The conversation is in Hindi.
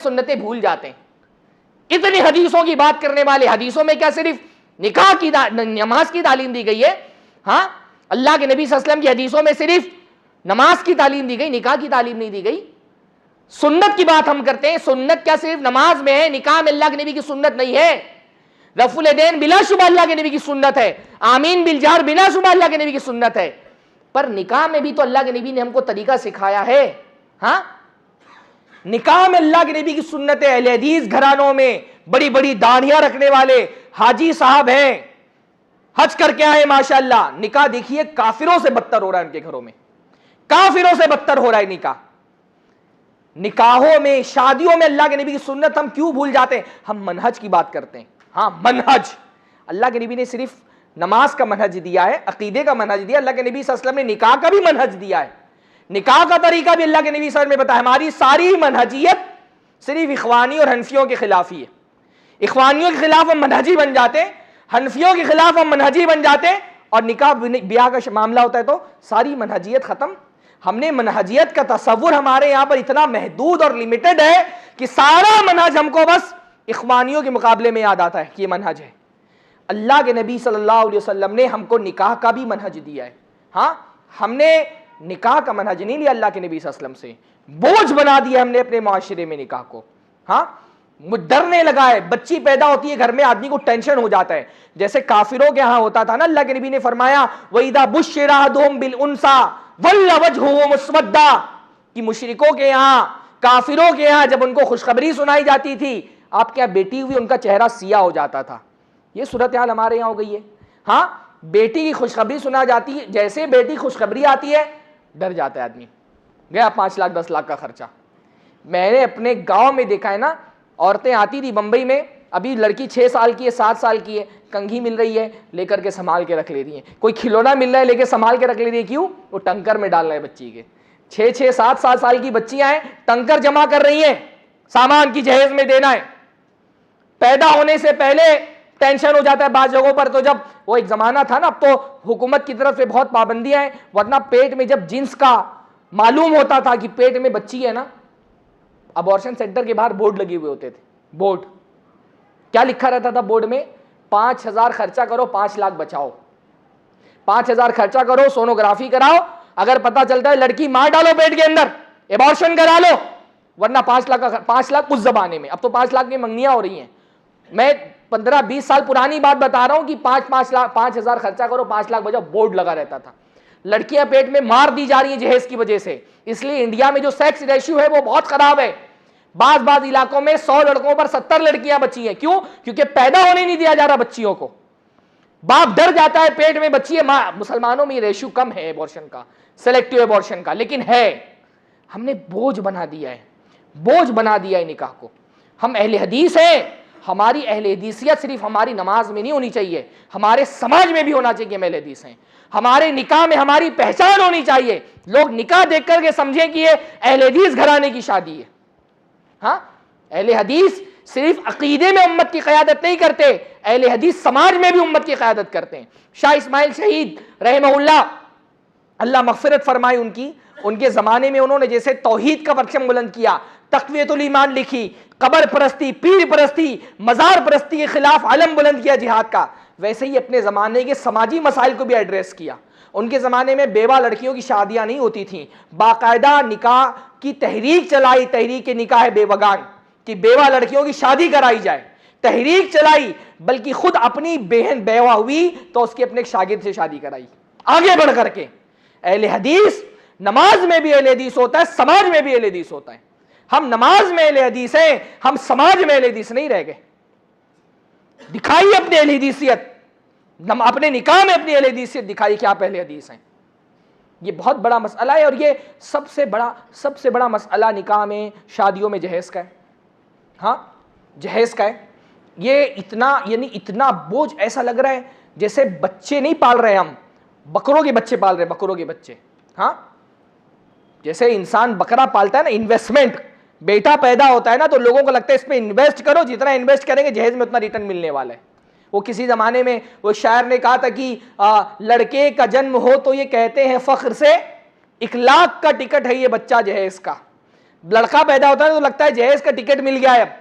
सुन्नतें भूल जाते हैं। इतनी हदीसों की बात करने वाले, हदीसों में क्या सिर्फ निकाह की नमाज की तालीम दी गई है? हाँ, अल्लाह के नबी सल्लल्लाहु अलैहि वसल्लम की हदीसों में सिर्फ नमाज की तालीम दी गई, निकाह की तालीम नहीं दी गई। सुन्नत की बात हम करते हैं, सुन्नत क्या सिर्फ नमाज में है? निकाह में अल्लाह के नबी की सुन्नत नहीं है। रफुल यदैन बिलाशुबा अल्लाह के नबी की सुन्नत है, आमीन बिलजार बिलाशुबा अल्लाह के नबी की सुन्नत है। पर निकाह में भी तो अल्लाह के नबी ने हमको तरीका सिखाया है। हाँ, निकाह में अल्लाह के नबी की सुन्नत है। अहले हदीस घरानों में बड़ी बड़ी दाढ़ियां रखने वाले हाजी साहब हैं, हज करके आए माशाअल्लाह, निकाह देखिए काफिरों से बदतर हो रहा है उनके घरों में, काफिरों से बदतर हो रहा है निकाह। निकाहों में, शादियों में अल्लाह के नबी की सुन्नत हम क्यों भूल जाते हैं? हम मनहज की बात करते हैं। हाँ, मनहज, अल्लाह के नबी ने सिर्फ नमाज का मनहज दिया है, अकीदे का मनहज दिया। अल्लाह के नबी सल्लल्लाहु अलैहि वसल्लम ने निकाह का भी मनहज दिया है, निकाह का तरीका भी अल्लाह के नबी सल्लल्लाहु अलैहि वसल्लम ने बताया। हमारी सारी मनहजियत सिर्फ इखवानी और हनफियों के खिलाफ ही है। इखवानियों के खिलाफ हम मनहजी बन जाते हैं, हनफियों के खिलाफ हम मनहजी बन जाते हैं, और निकाह ब्याह का मामला होता है तो सारी मनहजियत खत्म। हमने मनहजियत का तसव्वुर हमारे यहाँ पर इतना महदूद और लिमिटेड है कि सारा मनहज हमको बस इखवानियों के मुकाबले में याद आता है कि ये मनहज है। अल्लाह के नबी सल्लल्लाहु अलैहि वसल्लम ने हमको निकाह का भी मनहज दिया है। हाँ, हमने निकाह का मनहज नहीं लिया अल्लाह के नबी सल्लल्लाहु अलैहि वसल्लम से, बोझ बना दिया हमने अपने माशरे में निकाह को। हाँ, डरने लगा है, बच्ची पैदा होती है घर में, आदमी को टेंशन हो जाता है, जैसे काफिरों के यहाँ होता था ना। अल्लाह के नबी ने फरमाया वइदा बुश्शिरा अहदुहुम बिल उनसा वल्ला वजहुहु मुस्वद्दा, कि मुशरिकों के यहाँ, काफिरों के यहाँ जब उनको खुशखबरी सुनाई जाती थी आपके यहाँ बेटी हुई, उनका चेहरा सिया हो जाता था। ये सूरत हाल हमारे यहाँ हो गई है। हाँ, बेटी की खुशखबरी सुना जाती है, जैसे बेटी खुशखबरी आती है डर जाता है आदमी, गया 5 लाख 10 लाख का खर्चा। मैंने अपने गांव में देखा है ना, औरतें आती थी बंबई में, अभी लड़की 6 साल की है, 7 साल की है, कंघी मिल रही है लेकर के संभाल के रख ले रही है, कोई खिलौना मिल रहा है लेके संभाल के रख ले रही है। क्यों? वो टंकर में डाल रहे हैं बच्ची के। 6-6, 7-7 साल की बच्चियां हैं, टंकर जमा कर रही हैं, सामान की जहेज में देना है। पैदा होने से पहले टेंशन हो जाता है बाज़ जगहों पर, तो जब वो एक जमाना था ना, अब तो हुकूमत की तरफ से बहुत पाबंदियां हैं, वरना पेट में जब जिन्स का मालूम होता था कि पेट में बच्ची है ना, अबॉर्शन सेंटर के बाहर बोर्ड लगे हुए होते थे। बोर्ड क्या लिखा रहता था बोर्ड में? 5,000 खर्चा करो 5 लाख बचाओ, 5,000 खर्चा करो, सोनोग्राफी कराओ, अगर पता चलता है लड़की मार डालो पेट के अंदर, एबॉर्शन करा लो, वरना 5 लाख का। 5 लाख उस जमाने में, अब तो 5 लाख की मंगनियां हो रही हैं। मैं 15-20 साल पुरानी बात बता रहा हूं कि 5,000 खर्चा करो 5 लाख बचाओ, बोर्ड लगा रहता था। लड़कियां पेट में मार दी जा रही हैं जहेज की वजह से। इसलिए इंडिया में जो सेक्स रेशियो है वो बहुत खराब है। बाज इलाकों में 100 लड़कों पर 70 लड़कियां बची हैं। क्यों? क्योंकि पैदा होने नहीं दिया जा रहा बच्चियों को। बाप डर जाता है पेट में बच्ची है। मुसलमानों में ये रेशियो कम है एबॉर्शन का, सेलेक्टिव एबॉर्शन का, लेकिन है। हमने बोझ बना दिया है, बोझ बना दिया है निकाह को। हम अहले हदीस हैं, हमारी अहले हदीसियत सिर्फ हमारी नमाज में नहीं होनी चाहिए, हमारे समाज में भी होना चाहिए। हम अहले हदीस हैं, हमारे निकाह में हमारी पहचान होनी चाहिए। लोग निकाह देख करके समझे कि ये अहले हदीस घराने की शादी है। हाँ, अहले हदीस सिर्फ अकीदे में उम्मत की क़यादत नहीं करते, अहले हदीस समाज में भी उम्मत की क़यादत करते हैं। शाह इस्माइल शहीद रहमहुल्लाह, अल्लाह मग़फ़िरत फरमाए उनके ज़माने में उन्होंने जैसे तौहीद का परचम बुलंद किया, तक़वियतुल ईमान लिखी, कबर परस्ती, पीर परस्ती, मज़ार परस्ती के खिलाफ अलम बुलंद किया जिहाद का, वैसे ही अपने ज़माने के समाजी मसाइल को भी एड्रेस किया। उनके ज़माने में बेवा लड़कियों की शादियाँ नहीं होती थीं, बाकायदा निकाह की तहरीक चलाई, तहरीक निकाह बेवगान, कि बेवा लड़कियों की शादी कराई जाए, तहरीक चलाई। बल्कि खुद अपनी बहन बेवा हुई तो उसके अपने एक शागिर्द से शादी कराई आगे बढ़ करके। अहले हदीस नमाज में भी अहले हदीस होता है, समाज में भी अहले हदीस होता है। हम नमाज में अहले हदीस हैं, हम समाज में अहले हदीस नहीं रह गए। दिखाइए अपनी अहले हदीसियत, अपने निकाह में अपनी अहले हदीसियत दिखाइए कि आप अहले हदीस हैं। ये बहुत बड़ा मसला है, और ये सबसे बड़ा मसला निकाह में, शादियों में जहेज का है। हाँ, जहेज का है। ये इतना बोझ ऐसा लग रहा है जैसे बच्चे नहीं पाल रहे, हम बकरों के बच्चे पाल रहे, बकरों के बच्चे। हाँ, जैसे इंसान बकरा पालता है ना, इन्वेस्टमेंट, बेटा पैदा होता है ना तो लोगों को लगता है इस पे इन्वेस्ट करो, जितना इन्वेस्ट करेंगे जहेज में उतना रिटर्न मिलने वाला है। वो किसी ज़माने में वो शायर ने कहा था कि लड़के का जन्म हो तो ये कहते हैं फ़ख्र से, 1 लाख का टिकट है ये बच्चा जहेज का। लड़का पैदा होता है तो लगता है जहेज का टिकट मिल गया है, अब